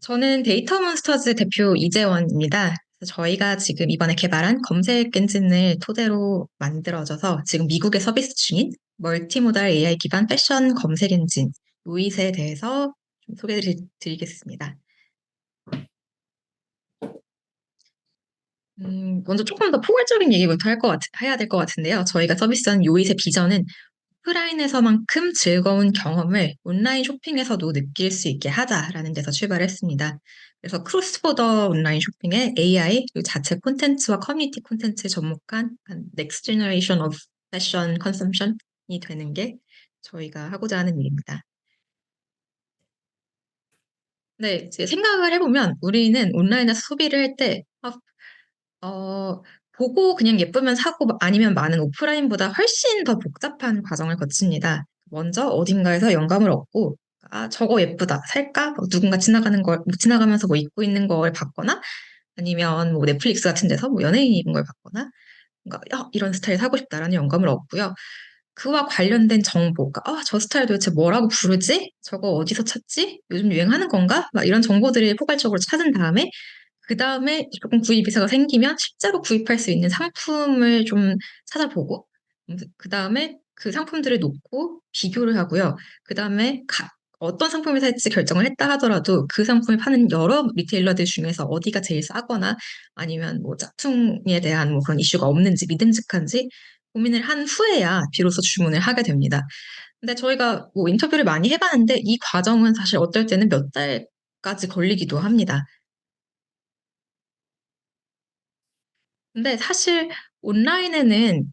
저는 데이터몬스터즈 대표 이재원입니다. 그래서 저희가 지금 이번에 개발한 검색 엔진을 토대로 만들어져서 지금 미국에 서비스 중인 멀티모달 AI 기반 패션 검색 엔진 요잇에 대해서 좀 소개를 드리겠습니다. 먼저 조금 더 포괄적인 얘기부터 해야 될 것 같은데요. 저희가 서비스한 요잇의 비전은 오프라인에서만큼 즐거운 경험을 온라인 쇼핑에서도 느낄 수 있게 하자라는 데서 출발했습니다. 그래서 크로스보더 온라인 쇼핑에 AI, 그리고 자체 콘텐츠와 커뮤니티 콘텐츠에 접목한 넥스트 제너레이션 오브 패션 컨섬션이 되는 게 저희가 하고자 하는 일입니다. 네, 이제 생각을 해보면 우리는 온라인에서 소비를 할 때, 보고 그냥 예쁘면 사고 아니면 많은 오프라인보다 훨씬 더 복잡한 과정을 거칩니다. 먼저 어딘가에서 영감을 얻고, 아, 저거 예쁘다. 살까? 누군가 지나가면서 뭐 입고 있는 걸 봤거나, 아니면 뭐 넷플릭스 같은 데서 뭐 연예인이 입은 걸 봤거나, 뭔가, 이런 스타일 사고 싶다라는 영감을 얻고요. 그와 관련된 정보, 그러니까, 저 스타일 도대체 뭐라고 부르지? 저거 어디서 찾지? 요즘 유행하는 건가? 막 이런 정보들을 포괄적으로 찾은 다음에, 그 다음에 조금 구입 의사가 생기면 실제로 구입할 수 있는 상품을 좀 찾아보고, 그 다음에 그 상품들을 놓고 비교를 하고요. 그 다음에 어떤 상품을 살지 결정을 했다 하더라도 그 상품을 파는 여러 리테일러들 중에서 어디가 제일 싸거나 아니면 뭐 짝퉁에 대한 뭐 그런 이슈가 없는지 믿음직한지 고민을 한 후에야 비로소 주문을 하게 됩니다. 근데 저희가 뭐 인터뷰를 많이 해봤는데 이 과정은 사실 어떨 때는 몇 달까지 걸리기도 합니다. 근데 사실 온라인에는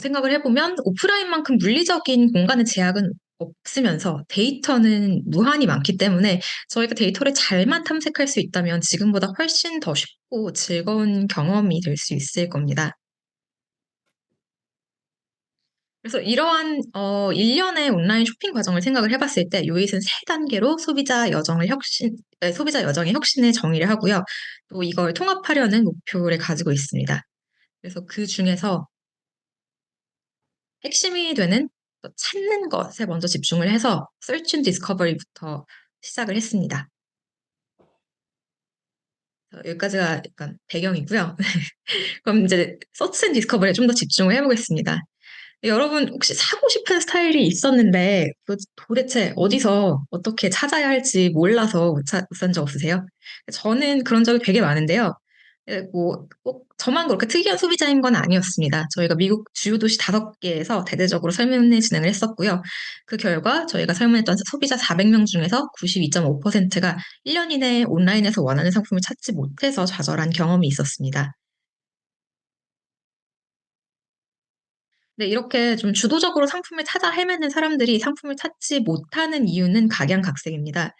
생각을 해보면 오프라인만큼 물리적인 공간의 제약은 없으면서 데이터는 무한히 많기 때문에 저희가 데이터를 잘만 탐색할 수 있다면 지금보다 훨씬 더 쉽고 즐거운 경험이 될 수 있을 겁니다. 그래서 이러한 일련의 온라인 쇼핑 과정을 생각을 해봤을 때 요잇은 세 단계로 소비자 여정의 혁신을 정의를 하고요. 또 이걸 통합하려는 목표를 가지고 있습니다. 그래서 그 중에서 핵심이 되는 찾는 것에 먼저 집중을 해서 Search and Discovery부터 시작을 했습니다. 여기까지가 약간 배경이고요. 그럼 이제 Search and Discovery에 좀 더 집중을 해보겠습니다. 여러분 혹시 사고 싶은 스타일이 있었는데 도대체 어디서 어떻게 찾아야 할지 몰라서 못산 적 없으세요? 저는 그런 적이 되게 많은데요. 뭐, 꼭 저만 그렇게 특이한 소비자인 건 아니었습니다. 저희가 미국 주요 도시 5개에서 대대적으로 설문을 진행을 했었고요. 그 결과 저희가 설문했던 소비자 400명 중에서 92.5%가 1년 이내에 온라인에서 원하는 상품을 찾지 못해서 좌절한 경험이 있었습니다. 네, 이렇게 좀 주도적으로 상품을 찾아 헤매는 사람들이 상품을 찾지 못하는 이유는 각양각색입니다.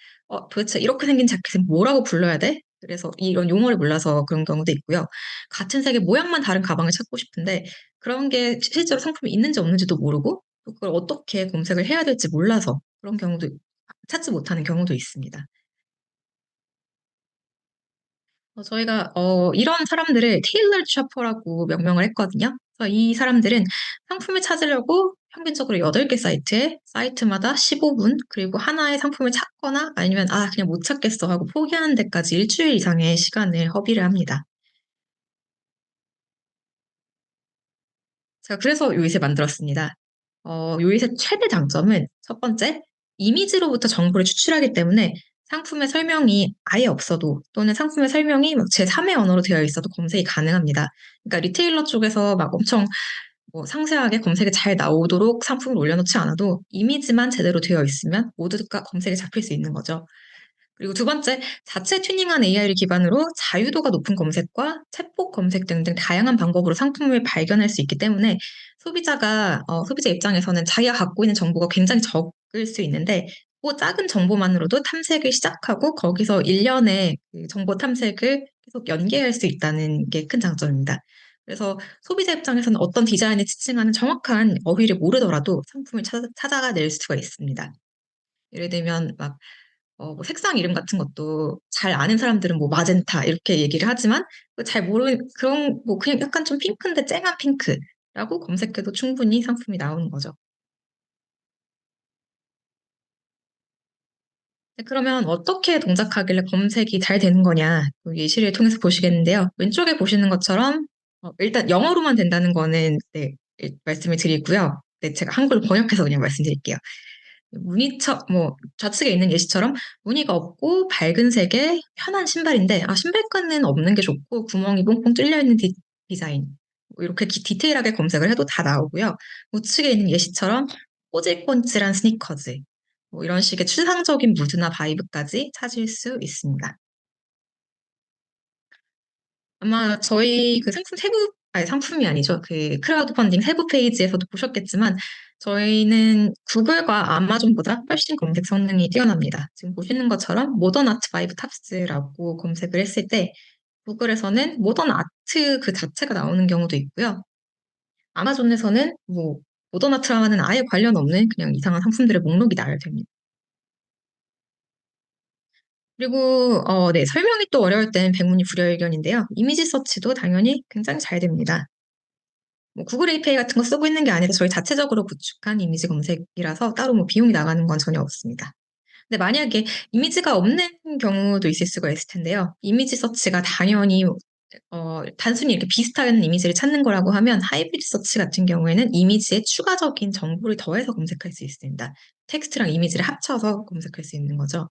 도대체 이렇게 생긴 자켓은 뭐라고 불러야 돼? 그래서 이런 용어를 몰라서 그런 경우도 있고요. 같은 색의 모양만 다른 가방을 찾고 싶은데 그런 게 실제로 상품이 있는지 없는지도 모르고 또 그걸 어떻게 검색을 해야 될지 몰라서 그런 경우도 찾지 못하는 경우도 있습니다. 저희가 이런 사람들을 테일러드 쇼퍼라고 명명을 했거든요. 그래서 이 사람들은 상품을 찾으려고 평균적으로 8개 사이트마다 15분, 그리고 하나의 상품을 찾거나 아니면 그냥 못 찾겠어 하고 포기하는 데까지 일주일 이상의 시간을 허비를 합니다. 제가 그래서 요잇을 만들었습니다. 요잇의 최대 장점은 첫 번째, 이미지로부터 정보를 추출하기 때문에 상품의 설명이 아예 없어도 또는 상품의 설명이 막 제3의 언어로 되어 있어도 검색이 가능합니다. 그러니까 리테일러 쪽에서 막 엄청 뭐 상세하게 검색이 잘 나오도록 상품을 올려놓지 않아도 이미지만 제대로 되어 있으면 모두가 검색에 잡힐 수 있는 거죠. 그리고 두 번째, 자체 튜닝한 AI를 기반으로 자유도가 높은 검색과 챗봇 검색 등등 다양한 방법으로 상품을 발견할 수 있기 때문에 소비자 입장에서는 자기가 갖고 있는 정보가 굉장히 적을 수 있는데 그 작은 정보만으로도 탐색을 시작하고 거기서 일련의 그 정보 탐색을 계속 연계할 수 있다는 게 큰 장점입니다. 그래서 소비자 입장에서는 어떤 디자인을 지칭하는 정확한 어휘를 모르더라도 상품을 찾아낼 수가 있습니다. 예를 들면 뭐 색상 이름 같은 것도 잘 아는 사람들은 뭐 마젠타 이렇게 얘기를 하지만 잘 모르는 그런 뭐 그냥 약간 좀 핑크인데 쨍한 핑크라고 검색해도 충분히 상품이 나오는 거죠. 네, 그러면 어떻게 동작하길래 검색이 잘 되는 거냐? 이 예시를 통해서 보시겠는데요. 왼쪽에 보시는 것처럼 일단 영어로만 된다는 거는 네, 말씀을 드리고요. 네, 제가 한글로 번역해서 그냥 말씀드릴게요. 뭐 좌측에 있는 예시처럼 무늬가 없고 밝은 색의 편한 신발인데 신발끈은 없는 게 좋고 구멍이 뽕뽕 뚫려 있는 디자인 뭐 이렇게 디테일하게 검색을 해도 다 나오고요. 우측에 있는 예시처럼 꼬질꼬질한 스니커즈 뭐 이런 식의 추상적인 무드나 바이브까지 찾을 수 있습니다. 아마 저희 그 상품 세부, 아니 상품이 아니죠. 그 크라우드 펀딩 세부 페이지에서도 보셨겠지만 저희는 구글과 아마존보다 훨씬 검색 성능이 뛰어납니다. 지금 보시는 것처럼 모던 아트 바이브 탑스라고 검색을 했을 때 구글에서는 모던 아트 그 자체가 나오는 경우도 있고요. 아마존에서는 뭐 모던 아트랑은 아예 관련 없는 그냥 이상한 상품들의 목록이 나와야 됩니다. 그리고 네, 설명이 또 어려울 땐 백문이 불여일견인데요. 이미지 서치도 당연히 굉장히 잘 됩니다. 뭐 구글 API 같은 거 쓰고 있는 게 아니라 저희 자체적으로 구축한 이미지 검색이라서 따로 뭐 비용이 나가는 건 전혀 없습니다. 근데 만약에 이미지가 없는 경우도 있을 수가 있을 텐데요. 이미지 서치가 당연히 단순히 이렇게 비슷한 이미지를 찾는 거라고 하면 하이브리드 서치 같은 경우에는 이미지에 추가적인 정보를 더해서 검색할 수 있습니다. 텍스트랑 이미지를 합쳐서 검색할 수 있는 거죠.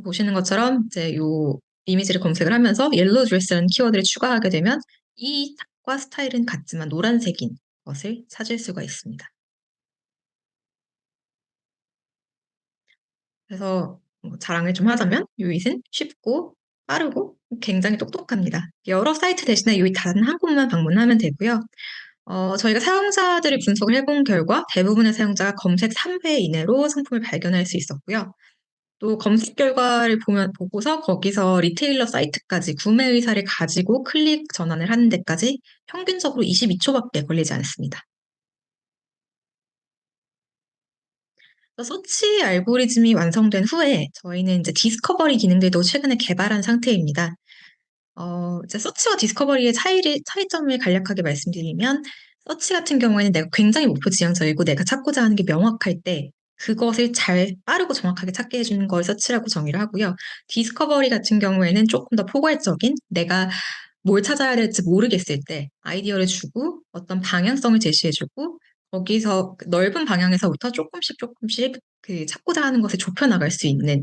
보시는 것처럼 이제 요 이미지를 검색을 하면서 옐로우 드레스라는 키워드를 추가하게 되면 이 탑과 스타일은 같지만 노란색인 것을 찾을 수가 있습니다. 그래서 뭐 자랑을 좀 하자면 유잇은 쉽고 빠르고 굉장히 똑똑합니다. 여러 사이트 대신에 유잇 단 한 곳만 방문하면 되고요. 저희가 사용자들을 분석을 해본 결과 대부분의 사용자가 검색 3회 이내로 상품을 발견할 수 있었고요. 또 검색 결과를 보고서 거기서 리테일러 사이트까지 구매 의사를 가지고 클릭 전환을 하는 데까지 평균적으로 22초밖에 걸리지 않습니다. 서치 알고리즘이 완성된 후에 저희는 이제 디스커버리 기능들도 최근에 개발한 상태입니다. 이제 서치와 디스커버리의 차이점을 간략하게 말씀드리면, 서치 같은 경우에는 내가 굉장히 목표 지향적이고 내가 찾고자 하는 게 명확할 때, 그것을 잘 빠르고 정확하게 찾게 해주는 걸 서치라고 정의를 하고요. 디스커버리 같은 경우에는 조금 더 포괄적인 내가 뭘 찾아야 될지 모르겠을 때 아이디어를 주고 어떤 방향성을 제시해주고 거기서 그 넓은 방향에서부터 조금씩 그 찾고자 하는 것을 좁혀나갈 수 있는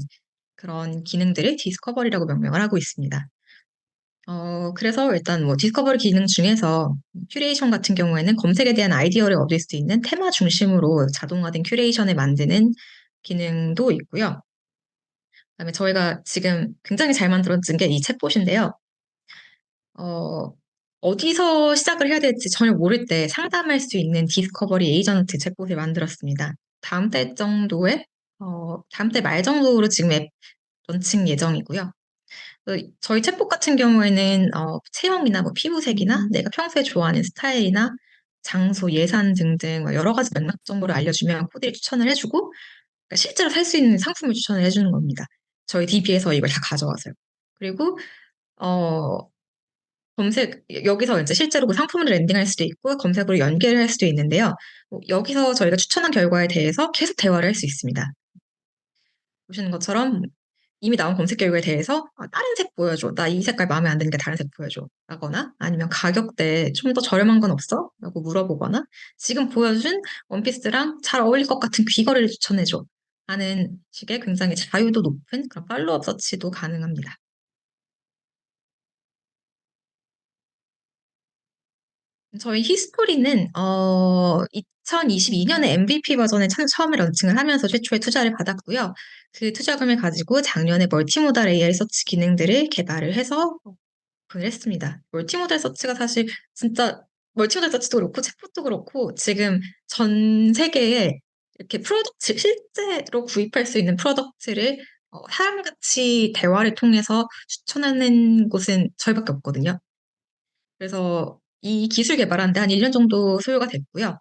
그런 기능들을 디스커버리라고 명명을 하고 있습니다. 그래서 일단 뭐 디스커버리 기능 중에서 큐레이션 같은 경우에는 검색에 대한 아이디어를 얻을 수 있는 테마 중심으로 자동화된 큐레이션을 만드는 기능도 있고요. 그다음에 저희가 지금 굉장히 잘 만들어진 게 이 챗봇인데요. 어, 어디서 시작을 해야 될지 전혀 모를 때 상담할 수 있는 디스커버리 에이전트 챗봇을 만들었습니다. 다음 달 말 정도로 지금 앱 런칭 예정이고요. 저희 챗봇 같은 경우에는 체형이나 뭐 피부색이나 내가 평소에 좋아하는 스타일이나 장소, 예산 등등 뭐 여러 가지 맥락 정보를 알려주면 코디를 추천을 해주고 그러니까 실제로 살 수 있는 상품을 추천을 해주는 겁니다. 저희 DB에서 이걸 다 가져와서요. 그리고 어, 여기서 이제 실제로 그 상품을 랜딩할 수도 있고 검색으로 연계를 할 수도 있는데요. 여기서 저희가 추천한 결과에 대해서 계속 대화를 할 수 있습니다. 보시는 것처럼 이미 나온 검색 결과에 대해서 다른 색 보여줘. 나 이 색깔 마음에 안 드니까 다른 색 보여줘. 라거나 아니면 가격대 좀 더 저렴한 건 없어? 라고 물어보거나 지금 보여준 원피스랑 잘 어울릴 것 같은 귀걸이를 추천해줘. 하는 식의 굉장히 자유도 높은 그런 팔로업 서치도 가능합니다. 저희 히스토리는 2022년에 MVP 버전을 처음에 런칭을 하면서 최초의 투자를 받았고요. 그 투자금을 가지고 작년에 멀티모달 AI 서치 기능들을 개발을 해서 오픈을 했습니다. 멀티모달 서치가 사실 진짜 멀티모달 서치도 그렇고 챗봇도 그렇고 지금 전 세계에 이렇게 프로덕트 실제로 구입할 수 있는 프로덕트를 사람같이 대화를 통해서 추천하는 곳은 저희밖에 없거든요. 그래서 이 기술 개발하는데 한 1년 정도 소요가 됐고요.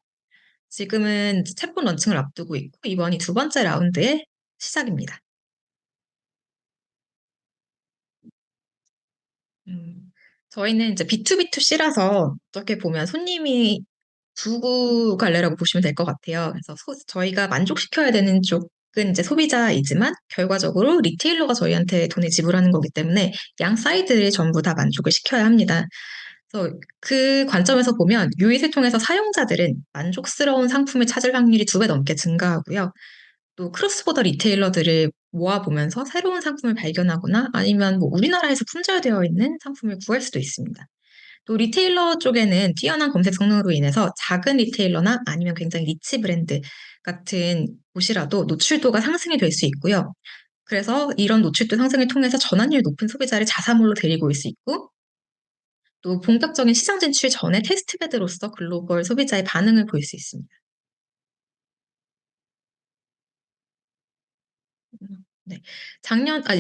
지금은 챗봇 런칭을 앞두고 있고 이번이 두 번째 라운드의 시작입니다. 음, 저희는 이제 B2B2C라서 어떻게 보면 손님이 두고 갈래라고 보시면 될 것 같아요. 그래서 저희가 만족시켜야 되는 쪽 이제 소비자이지만 결과적으로 리테일러가 저희한테 돈을 지불하는 거기 때문에 양 사이드를 전부 다 만족을 시켜야 합니다. 그래서 그 관점에서 보면 유이를 통해서 사용자들은 만족스러운 상품을 찾을 확률이 2배 넘게 증가하고요. 또 크로스보더 리테일러들을 모아보면서 새로운 상품을 발견하거나 아니면 뭐 우리나라에서 품절되어 있는 상품을 구할 수도 있습니다. 또 리테일러 쪽에는 뛰어난 검색 성능으로 인해서 작은 리테일러나 아니면 굉장히 니치 브랜드 같은 곳이라도 노출도가 상승이 될 수 있고요. 그래서 이런 노출도 상승을 통해서 전환율 높은 소비자를 자사몰로 데리고 올 수 있고 또 본격적인 시장 진출 전에 테스트 베드로서 글로벌 소비자의 반응을 볼 수 있습니다. 네.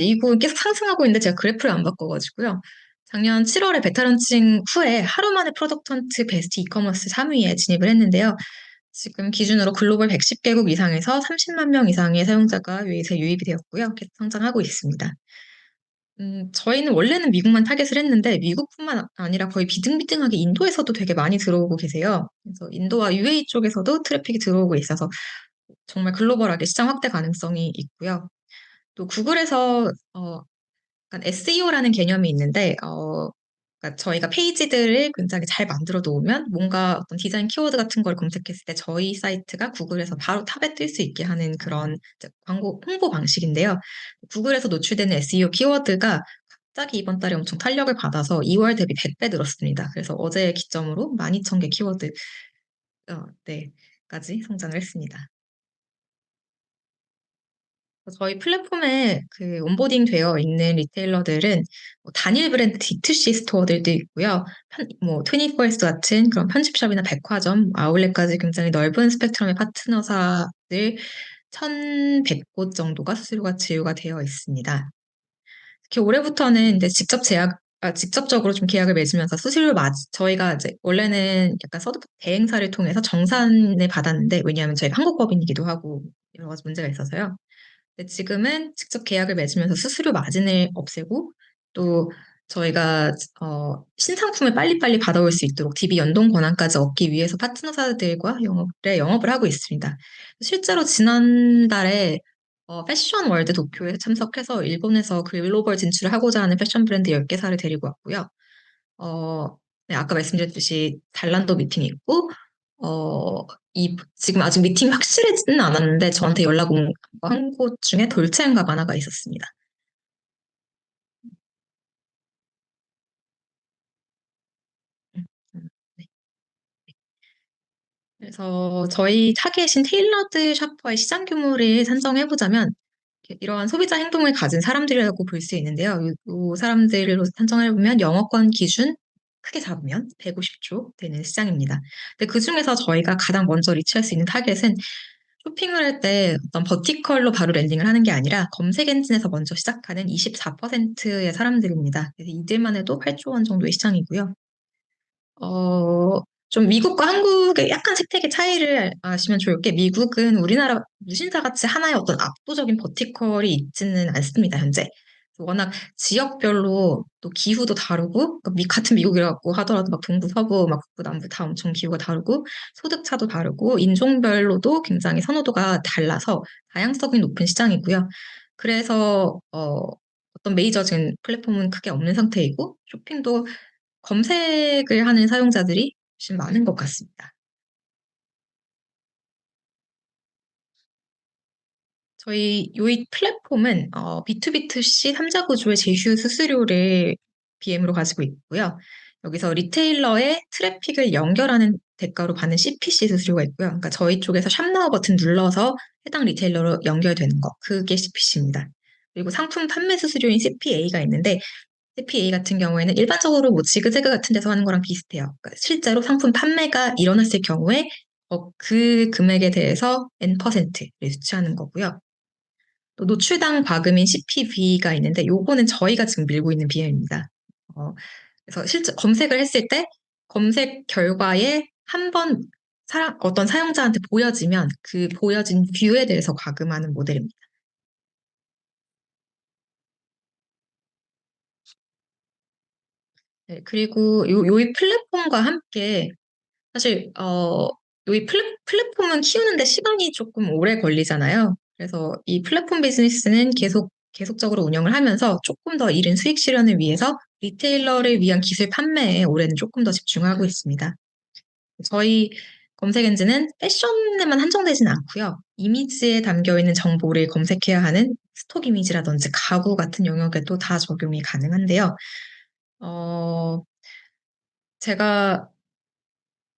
이거 계속 상승하고 있는데 제가 그래프를 안 바꿔 가지고요. 작년 7 월에 베타 런칭 후에 하루 만에 프로덕트 헌트 베스트 이커머스 3 위에 진입을 했는데요. 지금 기준으로 글로벌 110 개국 이상에서 30만 명 이상의 사용자가 유입에 유입이 되었고요. 계속 성장하고 있습니다. 저희는 원래는 미국만 타겟을 했는데 미국뿐만 아니라 거의 비등비등하게 인도에서도 되게 많이 들어오고 계세요. 그래서 인도와 UAE 쪽에서도 트래픽이 들어오고 있어서 정말 글로벌하게 시장 확대 가능성이 있고요. 또 구글에서 약간 SEO라는 개념이 있는데 그러니까 저희가 페이지들을 굉장히 잘 만들어 놓으면 뭔가 어떤 디자인 키워드 같은 걸 검색했을 때 저희 사이트가 구글에서 바로 탑에 뜰 수 있게 하는 그런 이제 광고 홍보 방식인데요. 구글에서 노출되는 SEO 키워드가 갑자기 이번 달에 엄청 탄력을 받아서 2월 대비 100배 늘었습니다. 그래서 어제 기점으로 12,000개 키워드 네 까지 성장을 했습니다. 저희 플랫폼에 그 온보딩 되어 있는 리테일러들은 뭐 단일 브랜드 D2C 스토어들도 있고요. 트니버스 같은 그런 편집샵이나 백화점, 아울렛까지 굉장히 넓은 스펙트럼의 파트너사들 1,100곳 정도가 수수료가 지유가 되어 있습니다. 특히 올해부터는 이제 직접적으로 좀 계약을 맺으면서 저희가 이제 원래는 약간 서드파티 대행사를 통해서 정산을 받았는데 왜냐하면 저희가 한국법인이기도 하고 여러 가지 문제가 있어서요. 근데 지금은 직접 계약을 맺으면서 수수료 마진을 없애고 또 저희가 신상품을 빨리빨리 받아올 수 있도록 DB 연동 권한까지 얻기 위해서 파트너사들과 영업을 하고 있습니다. 실제로 지난달에 패션 월드 도쿄에 참석해서 일본에서 글로벌 진출을 하고자 하는 패션 브랜드 10개사를 데리고 왔고요. 어 네 아까 말씀드렸듯이 잘란도 미팅이 있고 지금 아직 미팅이 확실하지는 않았는데 저한테 연락 온 한 곳 중에 돌체 앤 가바나가 있었습니다. 음 네. 그래서 저희 타겟인 테일러드 샤퍼의 시장 규모를 산정해 보자면 이러한 소비자 행동을 가진 사람들이라고 볼 수 있는데요. 요 사람들로 산정해 보면 영어권 기준 크게 잡으면 150조 되는 시장입니다. 근데 그중에서 저희가 가장 먼저 리치할 수 있는 타겟은 쇼핑을 할 때 어떤 버티컬로 바로 랜딩을 하는 게 아니라 검색 엔진에서 먼저 시작하는 24%의 사람들입니다. 그래서 이들만 해도 8조 원 정도의 시장이고요. 어 좀 미국과 한국의 약간 생태계 차이를 아시면 좋을 게 미국은 우리나라 무신사같이 하나의 어떤 압도적인 버티컬이 있지는 않습니다, 현재. 워낙 지역별로 또 기후도 다르고 그러니까 같은 미국이라고 하더라도 막 동부, 서부, 막 북부, 남부 다 엄청 기후가 다르고 소득차도 다르고 인종별로도 굉장히 선호도가 달라서 다양성이 높은 시장이고요. 그래서 어떤 메이저진 플랫폼은 크게 없는 상태이고 쇼핑도 검색을 하는 사용자들이 훨씬 많은 것 같습니다. 요이 플랫폼은 B2B2C 3자 구조의 제휴 수수료를 BM으로 가지고 있고요. 여기서 리테일러의 트래픽을 연결하는 대가로 받는 CPC 수수료가 있고요. 그러니까 저희 쪽에서 샵 나우 버튼 눌러서 해당 리테일러로 연결되는 거, 그게 CPC입니다. 그리고 상품 판매 수수료인 CPA가 있는데 CPA 같은 경우에는 일반적으로 뭐 지그재그 같은 데서 하는 거랑 비슷해요. 그러니까 실제로 상품 판매가 일어났을 경우에 그 금액에 대해서 N%를 수취하는 거고요. 또 노출당 과금인 CPV가 있는데 요거는 저희가 지금 밀고 있는 비용입니다. 어 그래서 실제 검색을 했을 때 검색 결과에 한 번 어떤 사용자한테 보여지면 그 보여진 뷰에 대해서 과금하는 모델입니다. 네 그리고 요이 플랫폼과 함께 사실 요이 플랫폼은 키우는데 시간이 쪼끔 오래 걸리잖아요. 그래서 이 플랫폼 비즈니스는 계속적으로 운영을 하면서 조금 더 이른 수익 실현을 위해서 리테일러를 위한 기술 판매에 올해는 조금 더 집중하고 있습니다. 저희 검색 엔진은 패션에만 한정되진 않고요. 이미지에 담겨 있는 정보를 검색해야 하는 스톡 이미지라든지 가구 같은 영역에도 다 적용이 가능한데요. 어, 제가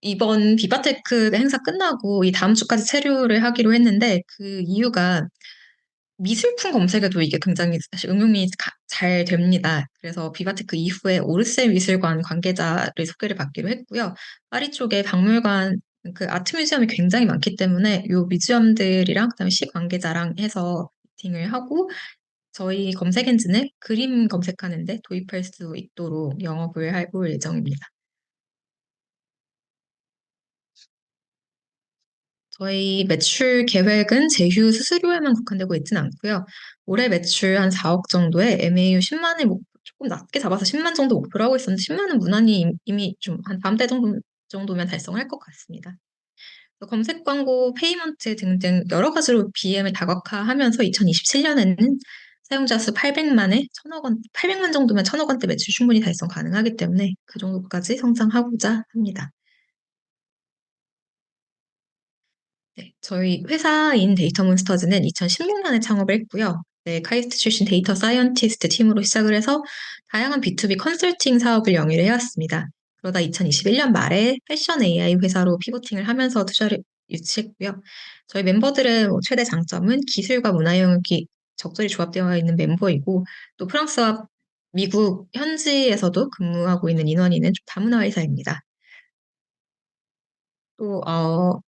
이번 비바테크 행사 끝나고 이 다음 주까지 체류를 하기로 했는데 그 이유가 미술품 검색에도 이게 굉장히 사실 응용이 잘 됩니다. 그래서 비바테크 이후에 오르세 미술관 관계자를 소개를 받기로 했고요. 파리 쪽에 박물관, 그 아트 뮤지엄이 굉장히 많기 때문에 요 뮤지엄들이랑 그다음에 시 관계자랑 해서 미팅을 하고 저희 검색 엔진을 그림 검색하는데 도입할 수 있도록 영업을 해볼 예정입니다. 저희 매출 계획은 제휴 수수료에만 국한되고 있지는 않고요. 올해 매출 한 4억 정도에 MAU 10만을 조금 낮게 잡아서 10만 정도 목표로 하고 있었는데 10만은 무난히 이미 좀 한 다음 달 정도면 달성할 것 같습니다. 검색 광고, 페이먼트 등등 여러 가지로 BM을 다각화하면서 2027년에는 사용자 수 800만에 800만 정도면 1,000억 원대 매출 충분히 달성 가능하기 때문에 그 정도까지 성장하고자 합니다. 네, 저희 회사인 데이터몬스터즈는 2016년에 창업을 했고요. 네, 카이스트 출신 데이터 사이언티스트 팀으로 시작을 해서 다양한 B2B 컨설팅 사업을 영위를 해왔습니다. 그러다 2021년 말에 패션 AI 회사로 피보팅을 하면서 투자를 유치했고요. 저희 멤버들의 최대 장점은 기술과 문화 영역이 적절히 조합되어 있는 멤버이고 또 프랑스와 미국 현지에서도 근무하고 있는 인원이는 좀 다문화 회사입니다. 또,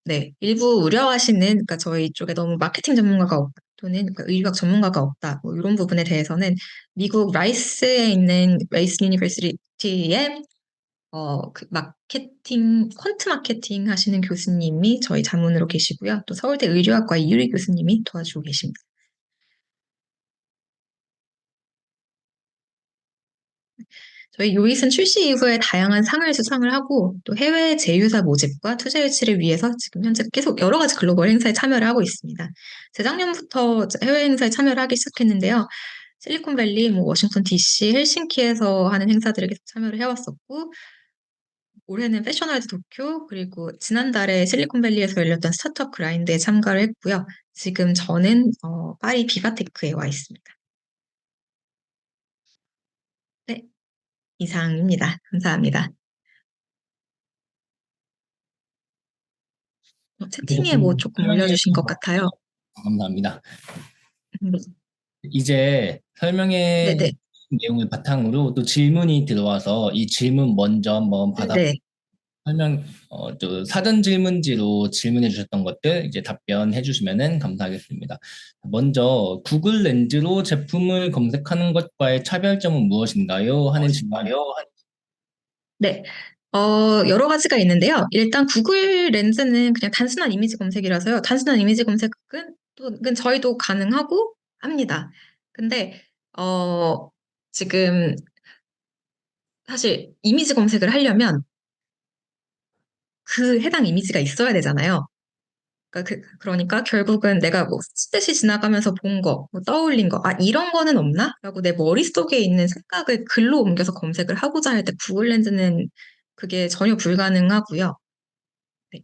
네. 일부 우려하시는, 그러니까 저희 쪽에 너무 마케팅 전문가가 없다, 또는 그러니까 의학 전문가가 없다, 뭐 이런 부분에 대해서는 미국 라이스에 있는 라이스 유니버시티의 그 마케팅, 퀀트 마케팅 하시는 교수님이 저희 자문으로 계시고요. 또 서울대 의료학과 이유리 교수님이 도와주고 계십니다. 저희 요잇은 출시 이후에 다양한 상을 수상을 하고 또 해외 제휴사 모집과 투자 유치를 위해서 지금 현재 계속 여러 가지 글로벌 행사에 참여를 하고 있습니다. 재작년부터 해외 행사에 참여를 하기 시작했는데요. 실리콘밸리, 뭐 워싱턴 DC, 헬싱키에서 하는 행사들에 계속 참여를 해왔었고 올해는 패션월드 도쿄 그리고 지난달에 실리콘밸리에서 열렸던 스타트업 그라인드에 참가를 했고요. 지금 저는 파리 비바테크에 와 있습니다. 네, 이상입니다. 감사합니다. 채팅에 뭐 조금 조금 설명해 올려주신 주셔서 것 같아요. 감사합니다. 네, 이제 설명해 네네. 주신 내용을 바탕으로 또 질문이 들어와서 이 질문 먼저 한번 받아 네네. 또 사전 질문지로 질문해 주셨던 것들 이제 답변해 주시면은 감사하겠습니다. 먼저 구글 렌즈로 제품을 검색하는 것과의 차별점은 무엇인가요? 하는 질문. 네. 여러 가지가 있는데요. 일단 구글 렌즈는 그냥 단순한 이미지 검색이라서요. 단순한 이미지 검색은 그건 저희도 가능하고 합니다. 근데, 지금 사실 이미지 검색을 하려면 그 해당 이미지가 있어야 되잖아요. 그러니까 결국은 내가 뭐 스듯이 지나가면서 본 거, 뭐 떠올린 거, 아, 이런 거는 없나? 라고 내 머릿속에 있는 생각을 글로 옮겨서 검색을 하고자 할 때 구글 렌즈는 그게 전혀 불가능하고요. 네.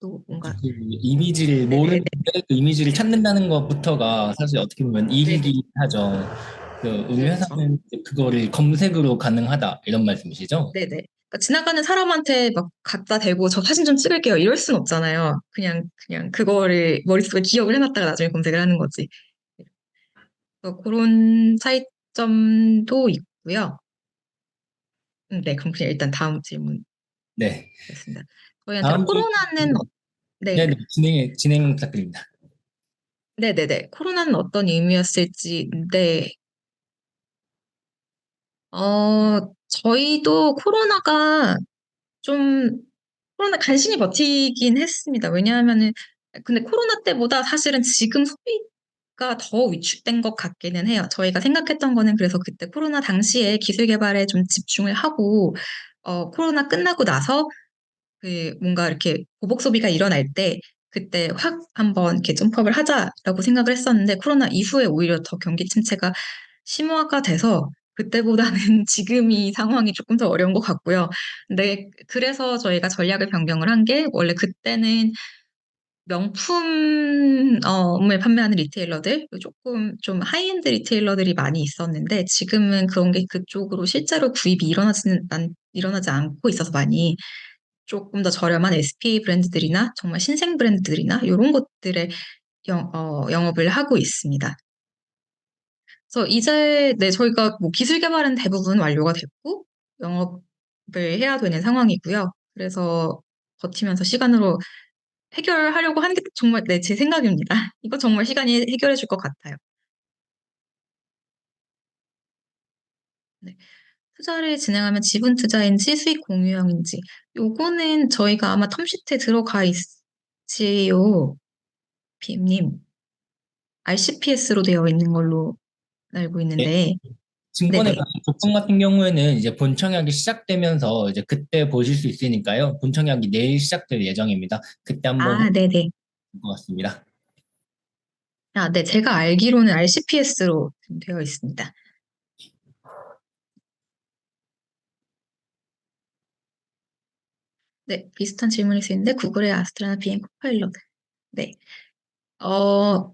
또 뭔가, 그 이미지를 네네네. 모르는데 그 이미지를 찾는다는 것부터가 사실 어떻게 보면 네네. 일이긴 하죠. 우리 그렇죠. 회사는 이제 그거를 검색으로 가능하다 이런 말씀이시죠? 네네. 그러니까 지나가는 사람한테 막 갖다 대고 저 사진 좀 찍을게요. 이럴 순 없잖아요. 그냥 그거를 머릿속에 기억을 해놨다가 나중에 검색을 하는 거지. 그래서 그런 차이점도 있고요. 네, 그럼 그냥 일단 다음 질문 네. 드리겠습니다. 저희한테 다음 질문. 네, 네, 네. 진행 부탁드립니다. 네네네. 코로나는 어떤 의미였을지, 네. 저희도 좀, 코로나 간신히 버티긴 했습니다. 왜냐하면은, 근데 코로나 때보다 사실은 지금 소비가 더 위축된 것 같기는 해요. 저희가 생각했던 거는 그래서 그때 코로나 당시에 기술 개발에 좀 집중을 하고, 코로나 끝나고 나서 뭔가 이렇게 보복 소비가 일어날 때 그때 확 한번 이렇게 점프업을 하자라고 생각을 했었는데 코로나 이후에 오히려 더 경기 침체가 심화가 돼서 그때보다는 지금이 상황이 조금 더 어려운 것 같고요. 근데 그래서 저희가 전략을 변경을 한 게 원래 그때는 명품을 판매하는 리테일러들, 조금 좀 하이엔드 리테일러들이 많이 있었는데 지금은 그런 게 그쪽으로 실제로 구입이 일어나지 않고 있어서 많이 조금 더 저렴한 SPA 브랜드들이나 정말 신생 브랜드들이나 이런 것들의 영업을 하고 있습니다. 그래서 이제 네, 저희가 뭐 기술 개발은 대부분 완료가 됐고 영업을 해야 되는 상황이고요. 그래서 버티면서 시간으로 해결하려고 하는 게 정말 네, 제 생각입니다. 이거 정말 시간이 해결해 줄 것 같아요. 네. 투자를 진행하면 지분 투자인지 수익 공유형인지 요거는 저희가 아마 텀시트에 들어가 있지요. 비님. RCPS로 되어 있는 걸로 알고 네. 있는데, 증권의 네네. 조건 같은 경우에는 이제 본청약이 시작되면서 이제 그때 보실 수 있으니까요. 본청약이 내일 시작될 예정입니다. 그때 한번 아, 네네. 볼 것 같습니다. 아, 네. 제가 알기로는 RCPS로 되어 있습니다. 네. 비슷한 질문일 수 있는데, 구글의 아스트라나 비행 코파일럿. 네. 어,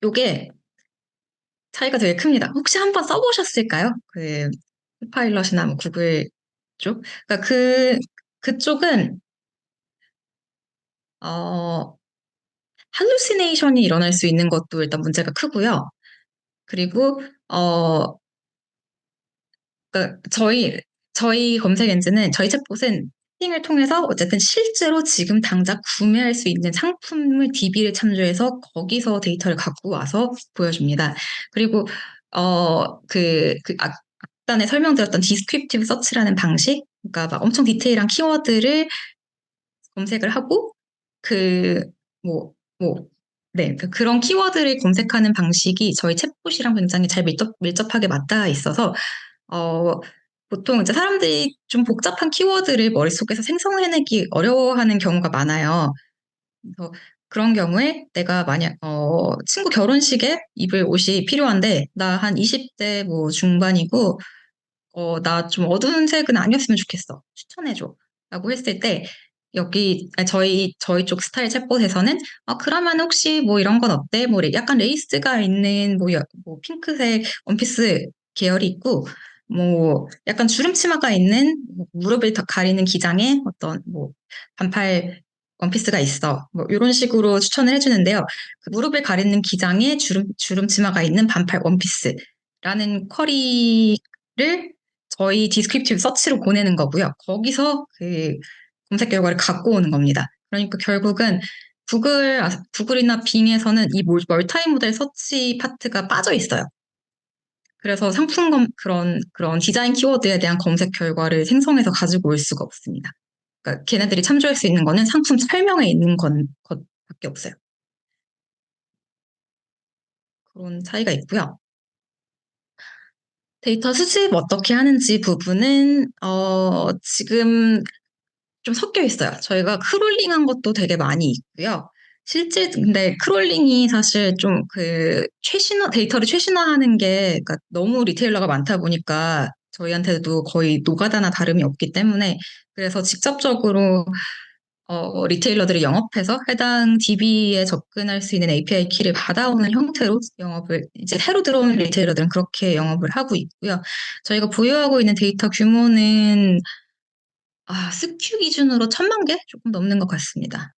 요게 차이가 되게 큽니다. 혹시 한번 써보셨을까요? 그, 코파일럿이나 뭐 구글 쪽? 그러니까 그쪽은, 어, 할루시네이션이 일어날 수 있는 것도 일단 문제가 크고요. 그리고, 그러니까 저희 검색 엔진은 저희 챗봇은 세팅을 통해서 어쨌든 실제로 지금 당장 구매할 수 있는 상품을 DB를 참조해서 거기서 데이터를 갖고 와서 보여줍니다. 그리고 앞단에 설명드렸던 디스크립티브 서치라는 방식, 그러니까 막 엄청 디테일한 키워드를 검색을 하고 그 뭐 뭐 네, 그런 키워드를 검색하는 방식이 저희 챗봇이랑 굉장히 잘 밀접하게 맞닿아 있어서 어, 보통 이제 사람들이 좀 복잡한 키워드를 머릿속에서 생성해내기 어려워하는 경우가 많아요. 그래서 그런 경우에 내가 만약, 친구 결혼식에 입을 옷이 필요한데, 나 한 20대 뭐 중반이고, 나 좀 어두운 색은 아니었으면 좋겠어. 추천해줘. 라고 했을 때, 저희 쪽 스타일 챗봇에서는, 그러면 혹시 뭐 이런 건 어때? 뭐 약간 레이스가 있는 뭐 핑크색 원피스 계열이 있고, 뭐 약간 주름치마가 있는 뭐 무릎을 더 가리는 기장의 어떤 뭐 반팔 원피스가 있어. 뭐 이런 식으로 추천을 해주는데요. 그 무릎을 가리는 기장의 주름치마가 있는 반팔 원피스라는 쿼리를 저희 디스크립티브 서치로 보내는 거고요. 거기서 그 검색 결과를 갖고 오는 겁니다. 그러니까 결국은 구글이나 빙에서는 이 멀타이 모델 서치 파트가 빠져 있어요. 그래서 그런 디자인 키워드에 대한 검색 결과를 생성해서 가지고 올 수가 없습니다. 그러니까 걔네들이 참조할 수 있는 거는 상품 설명에 있는 것밖에 없어요. 그런 차이가 있고요. 데이터 수집 어떻게 하는지 부분은 지금 좀 섞여 있어요. 저희가 크롤링한 것도 되게 많이 있고요. 실제 근데 크롤링이 사실 좀 데이터를 최신화하는 게 그러니까 너무 리테일러가 많다 보니까 저희한테도 거의 노가다나 다름이 없기 때문에 그래서 직접적으로 리테일러들이 영업해서 해당 DB에 접근할 수 있는 API 키를 받아오는 형태로 영업을 이제 새로 들어오는 리테일러들은 그렇게 영업을 하고 있고요. 저희가 보유하고 있는 데이터 규모는 스큐 기준으로 1,000만 개 조금 넘는 것 같습니다.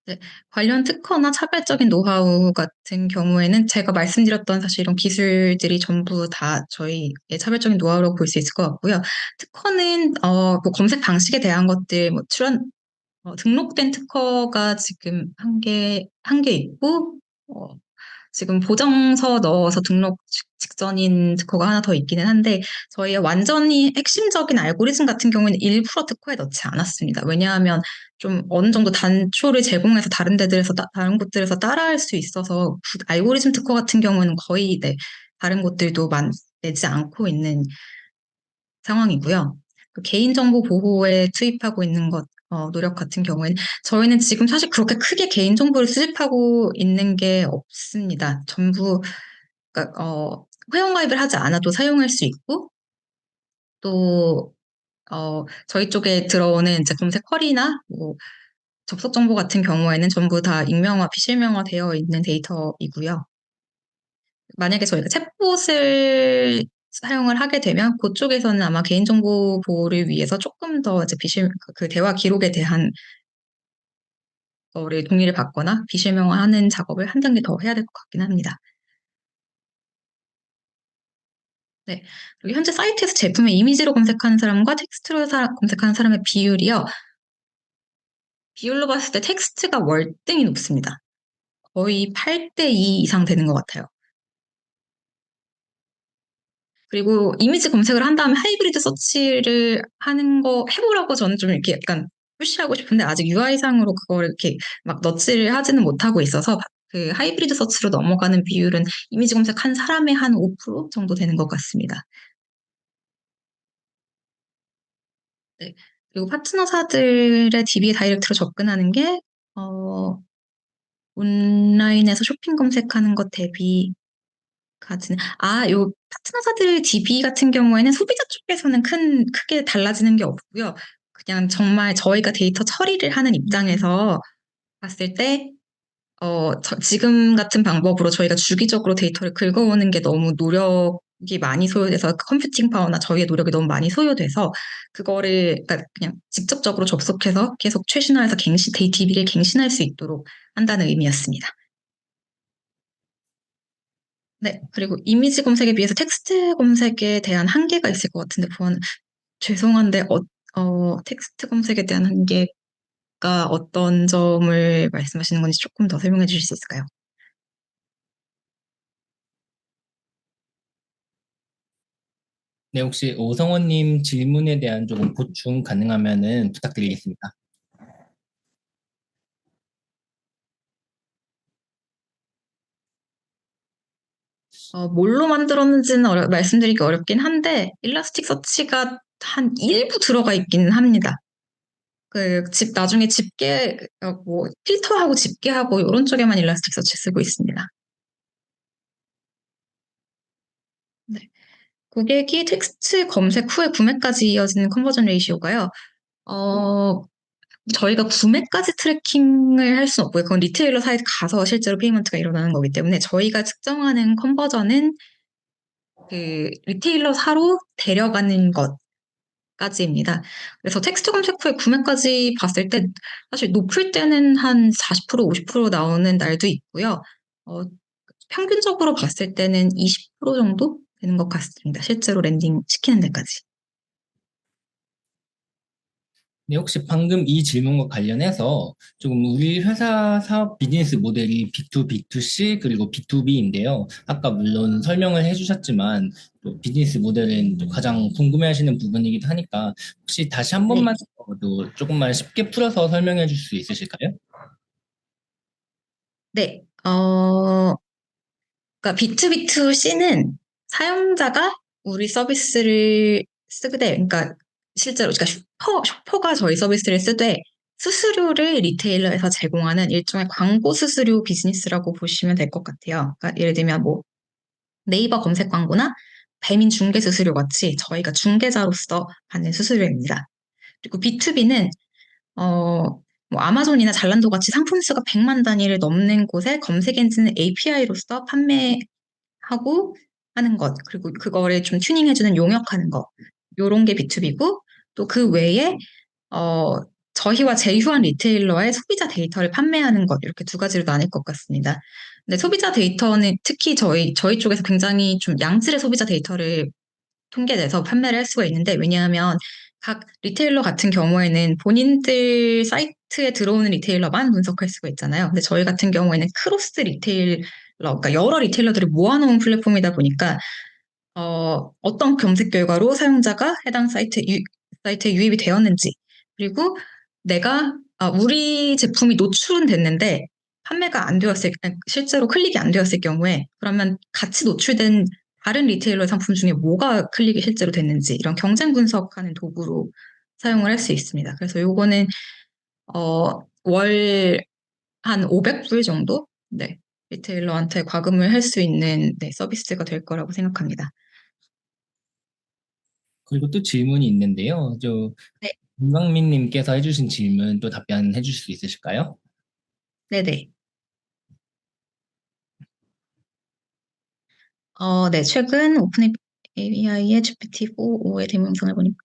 네, 관련 특허나 차별적인 노하우 같은 경우에는 제가 말씀드렸던 사실 이런 기술들이 전부 다 저희의 차별적인 노하우라고 볼 수 있을 것 같고요. 특허는 뭐 검색 방식에 대한 것들, 뭐 등록된 특허가 지금 한 개 있고, 지금 보정서 넣어서 등록 직전인 특허가 하나 더 있기는 한데, 저희의 완전히 핵심적인 알고리즘 같은 경우에는 일부러 특허에 넣지 않았습니다. 왜냐하면 좀 어느 정도 단초를 제공해서 다른 곳들에서 따라할 수 있어서 알고리즘 특허 같은 경우는 거의 네, 다른 곳들도 내지 않고 있는 상황이고요. 그 개인정보 보호에 투입하고 있는 노력 같은 경우에는 저희는 지금 사실 그렇게 크게 개인정보를 수집하고 있는 게 없습니다. 전부, 그러니까, 회원가입을 하지 않아도 사용할 수 있고, 또, 저희 쪽에 들어오는 이제 검색 쿼리나 뭐 접속 정보 같은 경우에는 전부 다 익명화, 비실명화 되어 있는 데이터이고요. 만약에 저희가 챗봇을 사용을 하게 되면 그쪽에서는 아마 개인정보 보호를 위해서 조금 더 이제 그 대화 기록에 대한 거를 동의를 받거나 비실명화하는 작업을 한 단계 더 해야 될 것 같긴 합니다. 네. 그리고 현재 사이트에서 제품을 이미지로 검색하는 사람과 텍스트로 검색하는 사람의 비율이요. 비율로 봤을 때 텍스트가 월등히 높습니다. 거의 8대2 이상 되는 것 같아요. 그리고 이미지 검색을 한 다음에 하이브리드 서치를 하는 거 해보라고 저는 좀 이렇게 약간 푸시하고 싶은데 아직 UI상으로 그걸 이렇게 막 넛을 하지는 못하고 있어서 그 하이브리드 서치로 넘어가는 비율은 이미지 검색한 사람의 한 5% 정도 되는 것 같습니다. 네. 그리고 파트너사들의 DB 다이렉트로 접근하는 게, 온라인에서 쇼핑 검색하는 것 대비 요 파트너사들 DB 같은 경우에는 소비자 쪽에서는 크게 달라지는 게 없고요. 그냥 정말 저희가 데이터 처리를 하는 입장에서 봤을 때, 지금 같은 방법으로 저희가 주기적으로 데이터를 긁어오는 게 너무 노력이 많이 소요돼서 컴퓨팅 파워나 저희의 노력이 너무 많이 소요돼서 그거를 그러니까 그냥 직접적으로 접속해서 계속 최신화해서 DB를 갱신할 수 있도록 한다는 의미였습니다. 네, 그리고 이미지 검색에 비해서 텍스트 검색에 대한 한계가 있을 것 같은데, 죄송한데, 텍스트 검색에 대한 한계가 어떤 점을 말씀하시는 건지 조금 더 설명해 주실 수 있을까요? 네, 혹시 오성원님 질문에 대한 조금 보충 가능하면은 부탁드리겠습니다. 뭘로 만들었는지는 말씀드리기 어렵긴 한데, 일라스틱 서치가 한 일부 들어가 있긴 합니다. 나중에 필터하고 집계하고 이런 쪽에만 일라스틱 서치 쓰고 있습니다. 네. 고객이 텍스트 검색 후에 구매까지 이어지는 컨버전 레이시오가요. 어, 저희가 구매까지 트래킹을 할 수는 없고요. 그건 리테일러 사이트 가서 실제로 페이먼트가 일어나는 거기 때문에 저희가 측정하는 컨버전은 그 리테일러 사로 데려가는 것까지입니다. 그래서 텍스트 검색 후에 구매까지 봤을 때 사실 높을 때는 한 40%, 50% 나오는 날도 있고요. 어, 평균적으로 봤을 때는 20% 정도 되는 것 같습니다. 실제로 랜딩 시키는 데까지. 네, 혹시 방금 이 질문과 관련해서 조금 우리 회사 사업 비즈니스 모델이 B2B2C 그리고 B2B인데요. 아까 물론 설명을 해주셨지만 또 비즈니스 모델은 또 가장 궁금해하시는 부분이기도 하니까 혹시 다시 한 네. 번만 더 조금만 쉽게 풀어서 설명해 줄 수 있으실까요? 네. 그러니까 B2B2C는 사용자가 우리 서비스를 쓰되, 그러니까 실제로, 그러니까 슈퍼가 저희 서비스를 쓰되 수수료를 리테일러에서 제공하는 일종의 광고 수수료 비즈니스라고 보시면 될 것 같아요. 그러니까 예를 들면 뭐 네이버 검색 광고나 배민 중개 수수료 같이 저희가 중개자로서 받는 수수료입니다. 그리고 B2B는 뭐 아마존이나 잘란도 같이 상품 수가 100만 단위를 넘는 곳에 검색 엔진 API로서 판매하고 하는 것, 그리고 그거를 좀 튜닝해주는 용역하는 것, 요런 게 B2B고, 또 그 외에, 어, 저희와 제휴한 리테일러의 소비자 데이터를 판매하는 것, 이렇게 두 가지로 나뉠 것 같습니다. 근데 소비자 데이터는 특히 저희 쪽에서 굉장히 좀 양질의 소비자 데이터를 통계내서 판매를 할 수가 있는데, 왜냐하면 각 리테일러 같은 경우에는 본인들 사이트에 들어오는 리테일러만 분석할 수가 있잖아요. 근데 저희 같은 경우에는 크로스 리테일러, 그러니까 여러 리테일러들을 모아놓은 플랫폼이다 보니까 어떤 검색 결과로 사용자가 해당 사이트에 유입이 되었는지, 그리고 우리 제품이 노출은 됐는데 판매가 안 되었을, 실제로 클릭이 안 되었을 경우에, 그러면 같이 노출된 다른 리테일러 상품 중에 뭐가 클릭이 실제로 됐는지 이런 경쟁 분석하는 도구로 사용을 할 수 있습니다. 그래서 요거는 월 한 500불 정도? 네. 리테일러한테 과금을 할 수 있는 네, 서비스가 될 거라고 생각합니다. 그리고 또 질문이 있는데요. 네. 김광민님께서 해주신 질문 또 답변해 주실 수 있으실까요? 네네. 네. 최근 오픈 AI의 GPT-4의 데모 영상을 보니까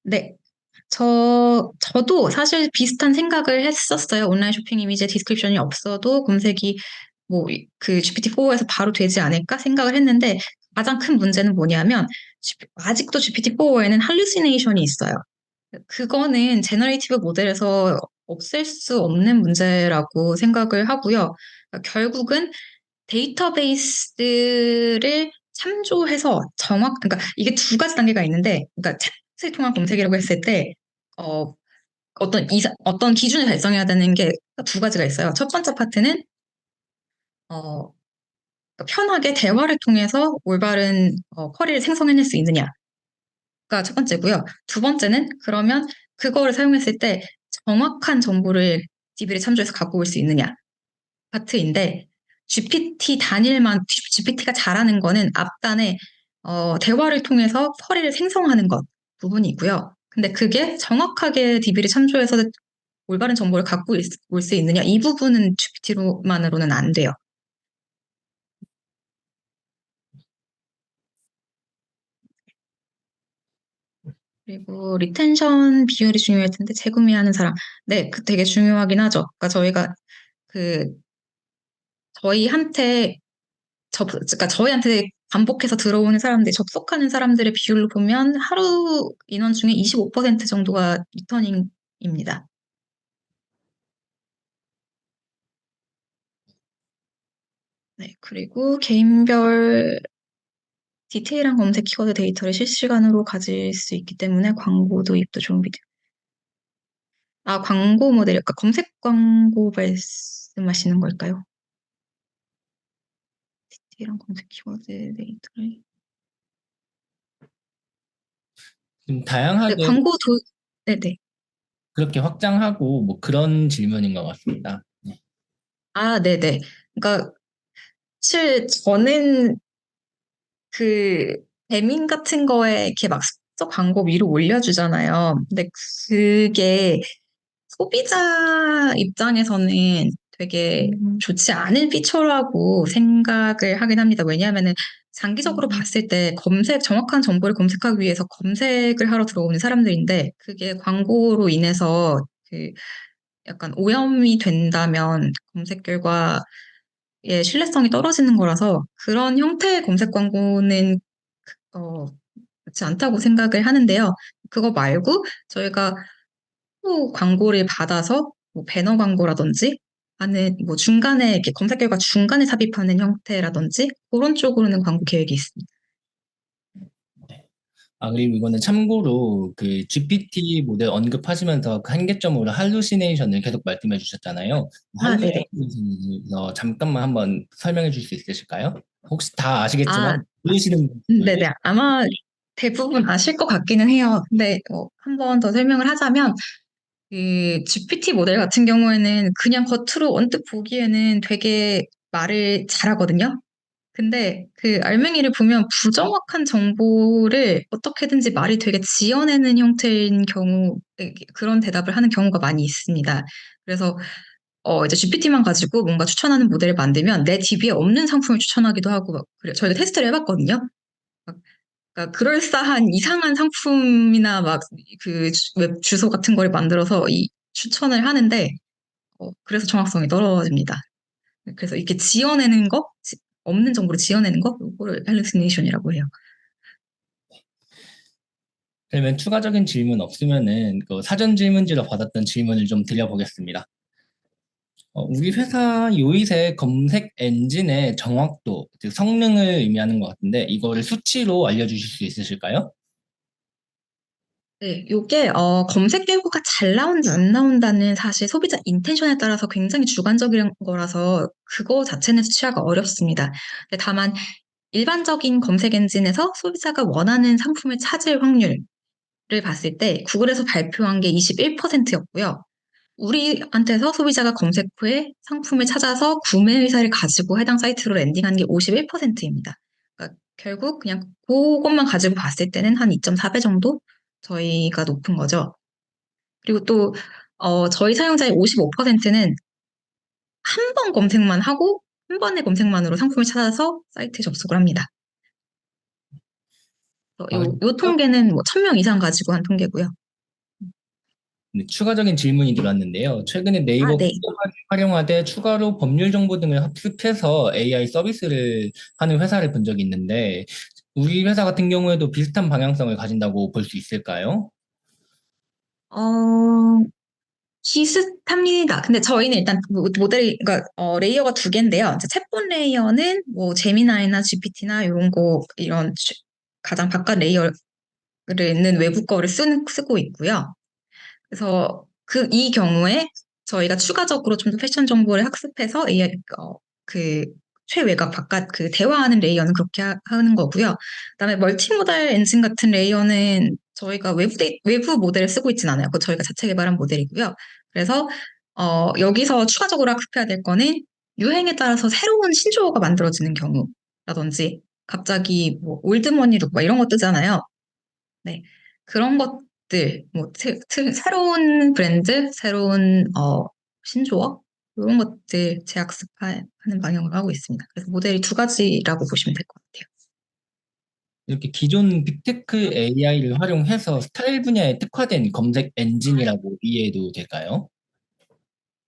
네. 저도 사실 비슷한 생각을 했었어요. 온라인 쇼핑 이미지에 디스크립션이 없어도 검색이 뭐, 그 GPT-4에서 바로 되지 않을까 생각을 했는데 가장 큰 문제는 뭐냐면 아직도 GPT-4에는 할루시네이션이 있어요. 그거는 제너레이티브 모델에서 없앨 수 없는 문제라고 생각을 하고요. 결국은 데이터베이스를 참조해서 그러니까 이게 두 가지 단계가 있는데, 그러니까 챗을 통한 검색이라고 했을 때, 어, 어떤 기준을 달성해야 되는 게 두 가지가 있어요. 첫 번째 파트는, 어, 편하게 대화를 통해서 올바른 쿼리를 생성해낼 수 있느냐가 첫 번째고요. 두 번째는 그러면 그거를 사용했을 때 정확한 정보를 DB를 참조해서 갖고 올 수 있느냐 파트인데 GPT가 잘하는 거는 앞단에 대화를 통해서 쿼리를 생성하는 것 부분이고요. 근데 그게 정확하게 DB를 참조해서 올바른 정보를 갖고 올 수 있느냐 이 부분은 GPT만으로는 안 돼요. 그리고 리텐션 비율이 중요할 텐데 재구매하는 사람. 네, 그 되게 중요하긴 하죠. 그러니까 저희가 그 저희한테 그러니까 저희한테 반복해서 들어오는 사람들, 접속하는 사람들의 비율로 보면 하루 인원 중에 25% 정도가 리터닝입니다. 네, 그리고 개인별 디테일한 검색 키워드 데이터를 실시간으로 가질 수 있기 때문에 광고 도입도 좋은 비디오. 광고 모델, 그러니까 검색 광고 말씀하시는 걸까요? 디테일한 검색 키워드 데이터를. 좀 네, 다양하게 네네. 그렇게 확장하고 뭐 그런 질문인 것 같습니다. 네. 네네. 그러니까 사실 저는 그 배민 같은 거에 이렇게 막 스포츠 광고 위로 올려주잖아요. 근데 그게 소비자 입장에서는 되게 좋지 않은 피처라고 생각을 하긴 합니다. 왜냐하면은 장기적으로 봤을 때 정확한 정보를 검색하기 위해서 검색을 하러 들어오는 사람들인데 그게 광고로 인해서 그 약간 오염이 된다면 검색 결과의 신뢰성이 떨어지는 거라서 그런 형태의 검색 광고는 어, 그렇지 않다고 생각을 하는데요. 그거 말고 저희가 또 광고를 받아서 뭐 배너 광고라든지 아니면 뭐 중간에 이렇게 검색 결과 중간에 삽입하는 형태라든지 그런 쪽으로는 광고 계획이 있습니다. 그리고 이거는 참고로 그 GPT 모델 언급하시면서 그 한계점으로 할루시네이션을 계속 말씀해 주셨잖아요. 네네. 할루시네이션에서 잠깐만 한번 설명해 줄 수 있으실까요? 혹시 다 아, 아시겠지만 모르시는 분들. 네네. 아마 대부분 아실 것 같기는 해요. 근데 한 번 더 설명을 하자면 그 GPT 모델 같은 경우에는 그냥 겉으로 언뜻 보기에는 되게 말을 잘하거든요. 근데 그 알맹이를 보면 부정확한 정보를 어떻게든지 말이 되게 지어내는 형태인 그런 대답을 하는 경우가 많이 있습니다. 그래서 이제 GPT만 가지고 뭔가 추천하는 모델을 만들면 내 DB에 없는 상품을 추천하기도 하고 그래 저희가 테스트를 해봤거든요. 그러니까 그럴싸한 이상한 상품이나 막 그 웹 주소 같은 거를 만들어서 이 추천을 하는데 그래서 정확성이 떨어집니다. 그래서 이렇게 없는 정보를 지어내는 거, 이거를 할루시네이션이라고 해요. 그러면 추가적인 질문 없으면은 그 사전 질문지로 받았던 질문을 좀 드려보겠습니다. 우리 회사 요잇의 검색 엔진의 정확도, 즉 성능을 의미하는 것 같은데 이거를 수치로 알려주실 수 있으실까요? 네, 요게 검색 결과가 잘 나온다 안 나온다는 사실 소비자 인텐션에 따라서 굉장히 주관적인 거라서 그거 자체는 수치하기가 어렵습니다. 근데 다만 일반적인 검색 엔진에서 소비자가 원하는 상품을 찾을 확률을 봤을 때 구글에서 발표한 게 21%였고요. 우리한테서 소비자가 검색 후에 상품을 찾아서 구매 의사를 가지고 해당 사이트로 랜딩하는 게 51%입니다. 그러니까 결국 그냥 그것만 가지고 봤을 때는 한 2.4배 정도 저희가 높은 거죠. 그리고 또 저희 사용자의 55%는 한 번 검색만 하고 한 번의 검색만으로 상품을 찾아서 사이트에 접속을 합니다. 아, 요 통계는 뭐 1000명 이상 가지고 한 통계고요. 네, 추가적인 질문이 들어왔는데요. 최근에 아, 네이버 네. 코드를 활용하되 추가로 법률 정보 등을 합숙해서 AI 서비스를 하는 회사를 본 적이 있는데, 우리 회사 같은 경우에도 비슷한 방향성을 가진다고 볼 수 있을까요? 어, 비슷합니다. 근데 저희는 일단 모델이, 그러니까 레이어가 두 개인데요. 이제 챗봇 레이어는 뭐 제미나이나 GPT나 이런 거, 이런 가장 바깥 레이어를 있는 외부 거를 쓰고 있고요. 그래서 이 경우에 저희가 추가적으로 좀 더 패션 정보를 학습해서 AI, 그 최외곽 바깥 그 대화하는 레이어는 그렇게 하는 거고요. 그다음에 멀티모달 엔진 같은 레이어는 저희가 외부 모델을 쓰고 있진 않아요. 그 저희가 자체 개발한 모델이고요. 그래서 여기서 추가적으로 학습해야 될 거는 유행에 따라서 새로운 신조어가 만들어지는 경우라든지 갑자기 뭐 올드머니룩 막 이런 거 뜨잖아요. 네. 그런 것들, 뭐, 새로운 브랜드, 새로운, 신조어? 이런 것들 재학습하는 방향으로 하고 있습니다. 그래서 모델이 두 가지라고 보시면 될 것 같아요. 이렇게 기존 빅테크 AI를 활용해서 스타일 분야에 특화된 검색 엔진이라고 이해해도 될까요?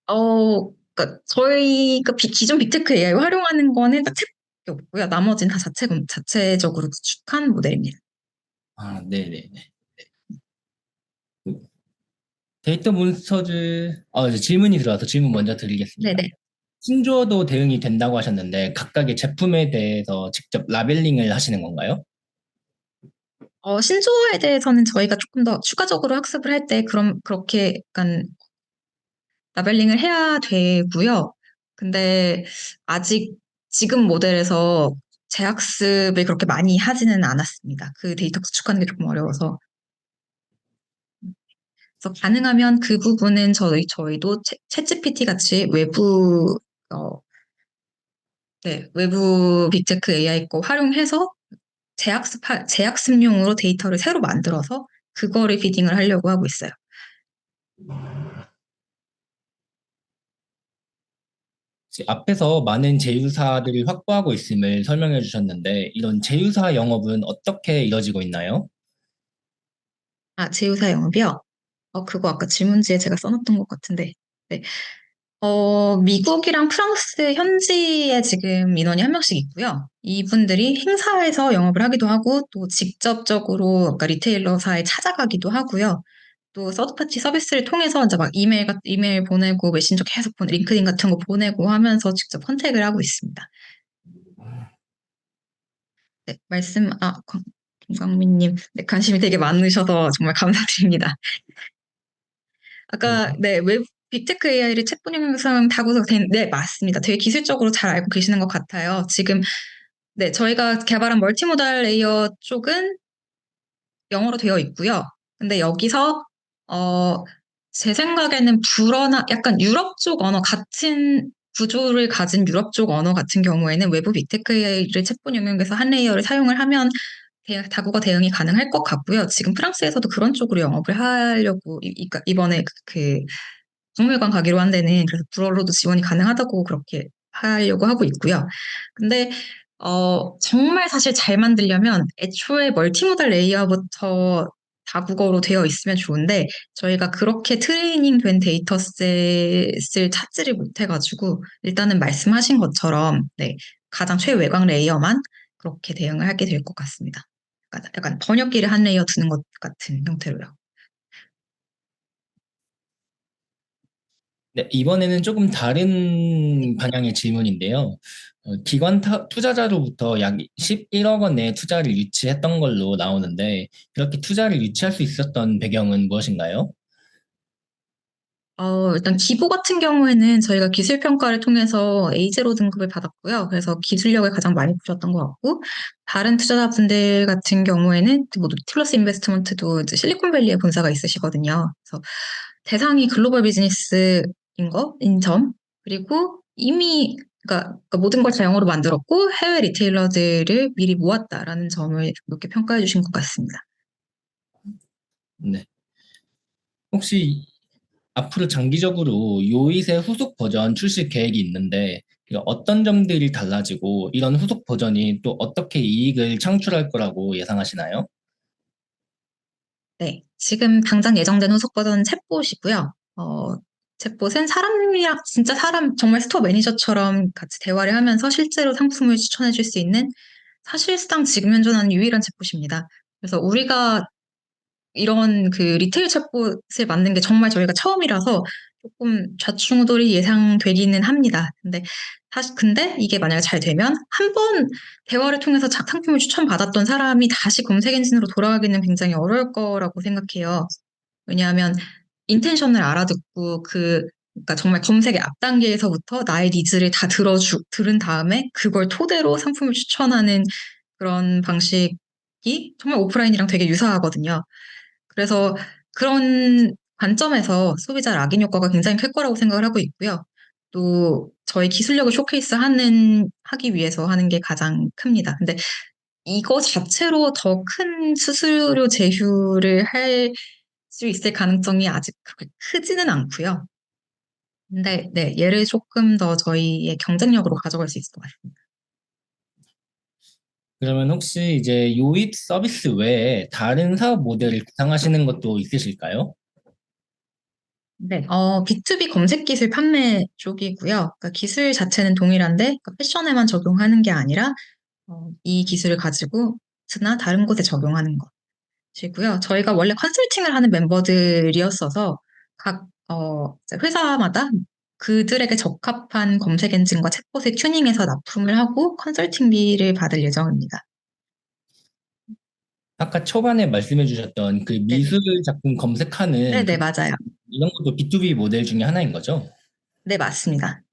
그러니까 저희가 기존 빅테크 AI 활용하는 거는 딱 특이 없고요. 나머지는 다 자체적으로 구축한 모델입니다. 아, 네네네. 데이터 몬스터즈, 이제 질문이 들어와서 질문 먼저 드리겠습니다. 네네. 신조어도 대응이 된다고 하셨는데 각각의 제품에 대해서 직접 라벨링을 하시는 건가요? 신조어에 대해서는 저희가 조금 더 추가적으로 학습을 할 때, 그렇게 약간 라벨링을 해야 되고요. 근데 아직 지금 모델에서 재학습을 그렇게 많이 하지는 않았습니다. 그 데이터 구축하는 게 조금 어려워서. 그래서 가능하면 그 부분은 저희도 챗GPT 같이 어, 외부 빅테크 AI 거 활용해서 재학습용으로 데이터를 새로 만들어서 그거를 피딩을 하려고 하고 있어요. 앞에서 많은 제휴사들을 확보하고 있음을 설명해 주셨는데 이런 제휴사 영업은 어떻게 이뤄지고 있나요? 아, 제휴사 영업이요? 그거 아까 질문지에 제가 써놨던 것 같은데. 네. 미국이랑 프랑스 현지에 지금 인원이 한 명씩 있고요. 이분들이 행사에서 영업을 하기도 하고, 또 직접적으로 아까 리테일러사에 찾아가기도 하고요. 또 서드파티 서비스를 통해서 이제 막 이메일 보내고 메신저 계속 링크드인 같은 거 보내고 하면서 직접 컨택을 하고 있습니다. 네, 김광민님, 네, 관심이 되게 많으셔서 정말 감사드립니다. 아까, 네, 빅테크 AI를 챗봇 영상 다구성 된, 네, 맞습니다. 되게 기술적으로 잘 알고 계시는 것 같아요. 지금, 네, 저희가 개발한 멀티모달 레이어 쪽은 영어로 되어 있고요. 근데 여기서, 어, 제 생각에는 약간 유럽 쪽 언어 같은 구조를 가진 유럽 쪽 언어 같은 경우에는 외부 빅테크 AI를 챗봇 영역에서 한 레이어를 사용을 하면 다국어 대응이 가능할 것 같고요. 지금 프랑스에서도 그런 쪽으로 영업을 하려고 이번에 박물관 가기로 한 데는 그래서 불어로도 지원이 가능하다고 그렇게 하려고 하고 있고요. 근데 정말 사실 잘 만들려면 애초에 멀티모달 레이어부터 다국어로 되어 있으면 좋은데 저희가 그렇게 트레이닝 된 데이터셋을 찾지를 못해가지고 일단은 말씀하신 것처럼 네, 가장 최외곽 레이어만 그렇게 대응을 하게 될 것 같습니다. 약간 번역기를 한 레이어 두는 것 같은 형태로요. 네, 이번에는 조금 다른 방향의 질문인데요. 기관 투자자로부터 약 11억 원의 투자를 유치했던 걸로 나오는데 이렇게 투자를 유치할 수 있었던 배경은 무엇인가요? 일단 기보 같은 경우에는 저희가 기술 평가를 통해서 A0 등급을 받았고요. 그래서 기술력을 가장 많이 보셨던 것 같고, 다른 투자자분들 같은 경우에는 뭐 노틸러스 인베스트먼트도 이제 실리콘밸리에 본사가 있으시거든요. 그래서 대상이 글로벌 비즈니스인 거인 점, 그리고 이미 그러니까 모든 걸 다 영어로 만들었고 해외 리테일러들을 미리 모았다라는 점을 이렇게 평가해 주신 것 같습니다. 네. 혹시 앞으로 장기적으로 요잇의 후속 버전 출시 계획이 있는데 어떤 점들이 달라지고 이런 후속 버전이 또 어떻게 이익을 창출할 거라고 예상하시나요? 네, 지금 당장 예정된 후속 버전은 챗봇이고요. 챗봇은 사람이랑 진짜 사람 정말 스토어 매니저처럼 같이 대화를 하면서 실제로 상품을 추천해 줄 수 있는 사실상 지금 현존하는 유일한 챗봇입니다. 그래서 우리가 이런 그 리테일 챗봇을 만든 게 정말 저희가 처음이라서 조금 좌충우돌이 예상되기는 합니다. 근데 이게 만약에 잘 되면 한 번 대화를 통해서 상품을 추천받았던 사람이 다시 검색 엔진으로 돌아가기는 굉장히 어려울 거라고 생각해요. 왜냐하면 인텐션을 알아듣고 그러니까 정말 검색의 앞 단계에서부터 나의 니즈를 다 들은 다음에 그걸 토대로 상품을 추천하는 그런 방식이 정말 오프라인이랑 되게 유사하거든요. 그래서 그런 관점에서 소비자 락인 효과가 굉장히 클 거라고 생각을 하고 있고요. 또 저희 기술력을 하기 위해서 하는 게 가장 큽니다. 근데 이거 자체로 더 큰 수수료 제휴를 할 수 있을 가능성이 아직 그렇게 크지는 않고요. 근데 네, 얘를 조금 더 저희의 경쟁력으로 가져갈 수 있을 것 같습니다. 그러면 혹시 이제 요잇 서비스 외에 다른 사업 모델을 구상하시는 것도 있으실까요? 네, B2B 검색 기술 판매 쪽이고요. 그러니까 기술 자체는 동일한데 그러니까 패션에만 적용하는 게 아니라 이 기술을 가지고 나 다른 곳에 적용하는 것이고요. 저희가 원래 컨설팅을 하는 멤버들이었어서 각 회사마다 그들에게 적합한 검색 엔진과 챗봇을 튜닝해서 납품을 하고 컨설팅비를 받을 예정입니다. 아까 초반에 말씀해 주셨던 그 네네. 미술 작품 검색하는 네네, 맞아요. 이런 것도 B2B 모델 중에 하나인 거죠? 네, 맞습니다.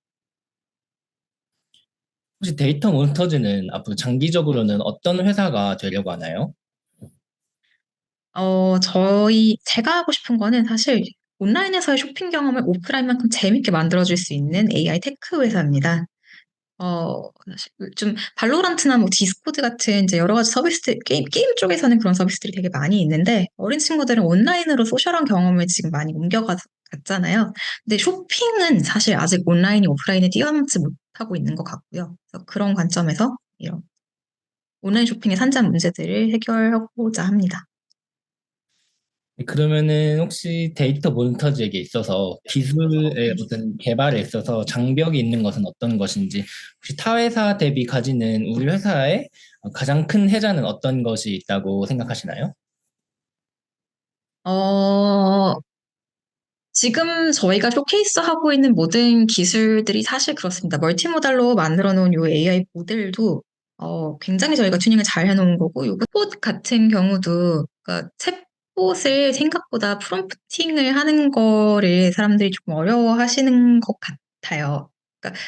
혹시 데이터 몬스터즈는 앞으로 장기적으로는 어떤 회사가 되려고 하나요? 제가 하고 싶은 거는 사실 온라인에서의 쇼핑 경험을 오프라인만큼 재밌게 만들어줄 수 있는 AI 테크 회사입니다. 사실 좀 발로란트나 뭐 디스코드 같은 이제 여러 가지 서비스들, 게임 쪽에서는 그런 서비스들이 되게 많이 있는데 어린 친구들은 온라인으로 소셜한 경험을 지금 많이 옮겨갔잖아요. 근데 쇼핑은 사실 아직 온라인이 오프라인에 뛰어넘지 못하고 있는 것 같고요. 그래서 그런 관점에서 이런 온라인 쇼핑의 산자 문제들을 해결하고자 합니다. 네, 그러면은 혹시 데이터 몬스터즈에게 있어서 기술의 네. 어떤 개발에 있어서 장벽이 있는 것은 어떤 것인지, 혹시 타 회사 대비 가지는 우리 회사의 가장 큰 혜자는 어떤 것이 있다고 생각하시나요? 어, 지금 저희가 쇼케이스 하고 있는 모든 기술들이 사실 그렇습니다. 멀티모달로 만들어 놓은 요 AI 모델도 굉장히 저희가 튜닝을 잘 해놓은 거고, 요 챗봇 같은 경우도, 그러니까 챗봇을 생각보다 프롬프팅을 하는 거를 사람들이 조금 어려워하시는 것 같아요. 그러니까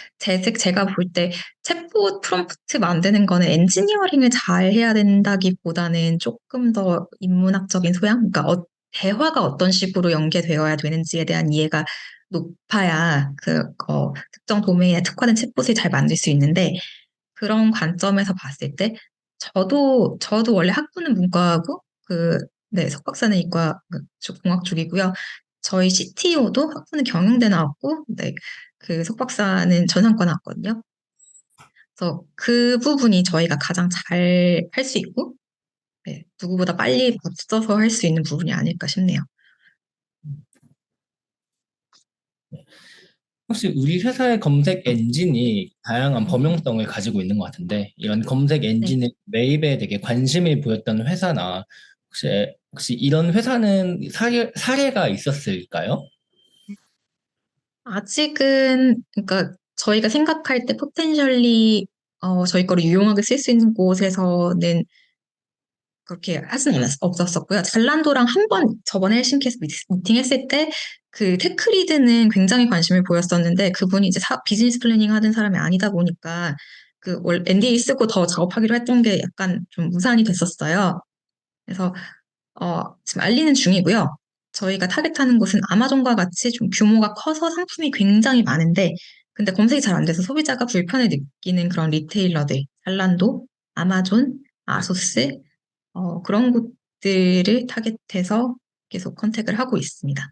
제가 볼 때 챗봇 프롬프트 만드는 거는 엔지니어링을 잘 해야 된다기보다는 조금 더 인문학적인 소양? 그러니까 대화가 어떤 식으로 연계되어야 되는지에 대한 이해가 높아야 특정 도메인에 특화된 챗봇을 잘 만들 수 있는데 그런 관점에서 봤을 때 저도 원래 학부는 문과고 네, 석박사는 공학 쪽이고요. 저희 CTO도 학부는 경영대 나왔고, 네, 그 석박사는 전산과 나왔거든요. 그래서 그 부분이 저희가 가장 잘 할 수 있고, 네, 누구보다 빨리 앞서서 할 수 있는 부분이 아닐까 싶네요. 혹시 우리 회사의 검색 엔진이 다양한 범용성을 가지고 있는 것 같은데, 이런 검색 네. 엔진의 매입에 되게 관심을 보였던 회사나, 혹시 이런 회사는 사례가 있었을까요? 아직은, 그러니까 저희가 생각할 때 포텐셜리 저희 거를 유용하게 쓸 수 있는 곳에서는 그렇게 하진 없었었고요. 잘란도랑 한 번 저번에 헬싱키에서 미팅 했을 때 그 테크리드는 굉장히 관심을 보였었는데 그분이 이제 비즈니스 플래닝 하던 사람이 아니다 보니까 NDA 쓰고 더 작업하기로 했던 게 약간 좀 무산이 됐었어요. 그래서 지금 알리는 중이고요. 저희가 타겟하는 곳은 아마존과 같이 좀 규모가 커서 상품이 굉장히 많은데 근데 검색이 잘 안 돼서 소비자가 불편을 느끼는 그런 리테일러들, 잘란도, 아마존, 아소스 그런 곳들을 타겟해서 계속 컨택을 하고 있습니다.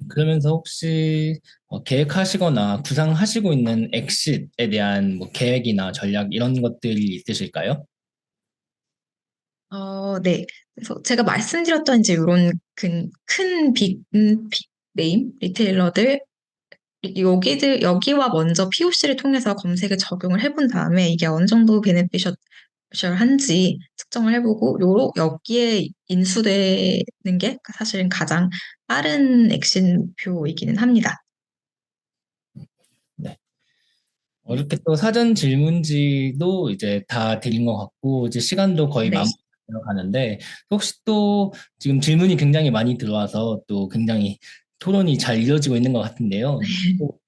그러면서 혹시 계획하시거나 구상하시고 있는 엑싯에 대한 뭐 계획이나 전략 이런 것들이 있으실까요? 네. 그래서 제가 말씀드렸던 이제 이런 빅 네임 리테일러들 여기와 먼저 POC를 통해서 검색에 적용을 해본 다음에 이게 어느 정도 베네피셜한지 측정을 해보고 여기에 인수되는 게 사실은 가장 빠른 액션표이기는 합니다. 네. 이렇게 또 사전 질문지도 이제 다 드린 것 같고, 이제 시간도 거의 네. 마무리되어 가는데, 혹시 또 지금 질문이 굉장히 많이 들어와서 또 굉장히 토론이 잘 이어지고 있는 것 같은데요. 또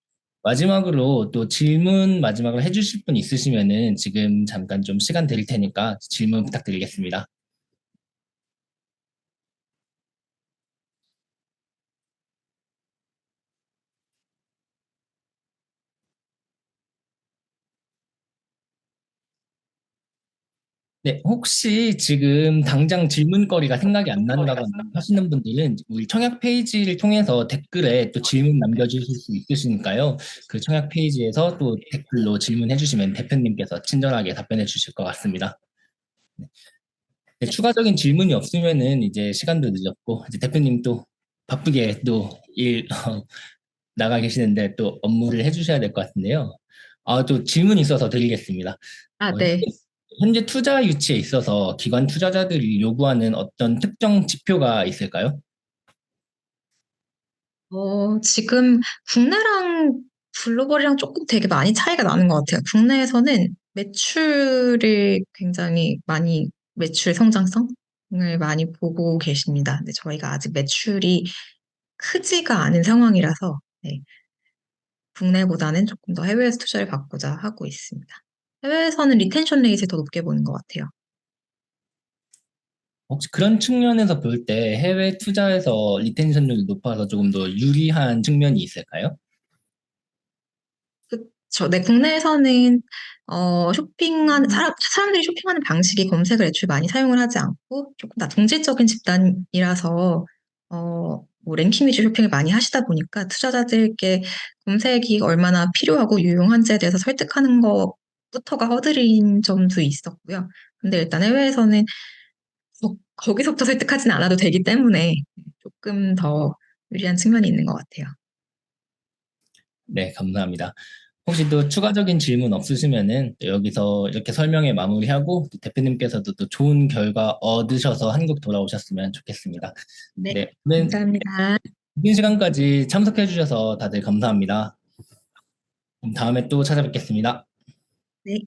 마지막으로 또 질문 마지막으로 해주실 분 있으시면은 지금 잠깐 좀 시간 드릴 테니까 질문 부탁드리겠습니다. 네, 혹시 지금 당장 질문거리가 생각이 안 난다거나 하시는 분들은 우리 청약 페이지를 통해서 댓글에 또 질문 남겨주실 수 있으시니까요. 그 청약 페이지에서 또 댓글로 질문해 주시면 대표님께서 친절하게 답변해 주실 것 같습니다. 네, 추가적인 질문이 없으면은 이제 시간도 늦었고, 이제 대표님 또 바쁘게 또 나가 계시는데 또 업무를 해 주셔야 될 것 같은데요. 또 질문이 있어서 드리겠습니다. 아, 어, 네. 현재 투자 유치에 있어서 기관 투자자들이 요구하는 어떤 특정 지표가 있을까요? 지금 국내랑 글로벌이랑 조금 되게 많이 차이가 나는 것 같아요. 국내에서는 매출을 굉장히 많이, 매출 성장성을 많이 보고 계십니다. 근데 저희가 아직 매출이 크지가 않은 상황이라서, 네, 국내보다는 조금 더 해외에서 투자를 받고자 하고 있습니다. 해외에서는 리텐션 레이트를 더 높게 보는 것 같아요. 혹시 그런 측면에서 볼 때 해외 투자에서 리텐션율이 높아서 조금 더 유리한 측면이 있을까요? 그쵸. 네, 국내에서는 사람들이 쇼핑하는 방식이 검색을 애초에 많이 사용을 하지 않고 조금 다 동질적인 집단이라서 뭐 랭킹 위주 쇼핑을 많이 하시다 보니까 투자자들께 검색이 얼마나 필요하고 유용한지에 대해서 설득하는 것부터가 허들인 점도 있었고요. 근데 일단 해외에서는 거기서부터 설득하진 않아도 되기 때문에 조금 더 유리한 측면이 있는 것 같아요. 네, 감사합니다. 혹시 또 추가적인 질문 없으시면은 또 여기서 이렇게 설명에 마무리하고 또 대표님께서도 또 좋은 결과 얻으셔서 한국 돌아오셨으면 좋겠습니다. 네, 네, 오늘 감사합니다. 긴 시간까지 참석해 주셔서 다들 감사합니다. 그럼 다음에 또 찾아뵙겠습니다. 네.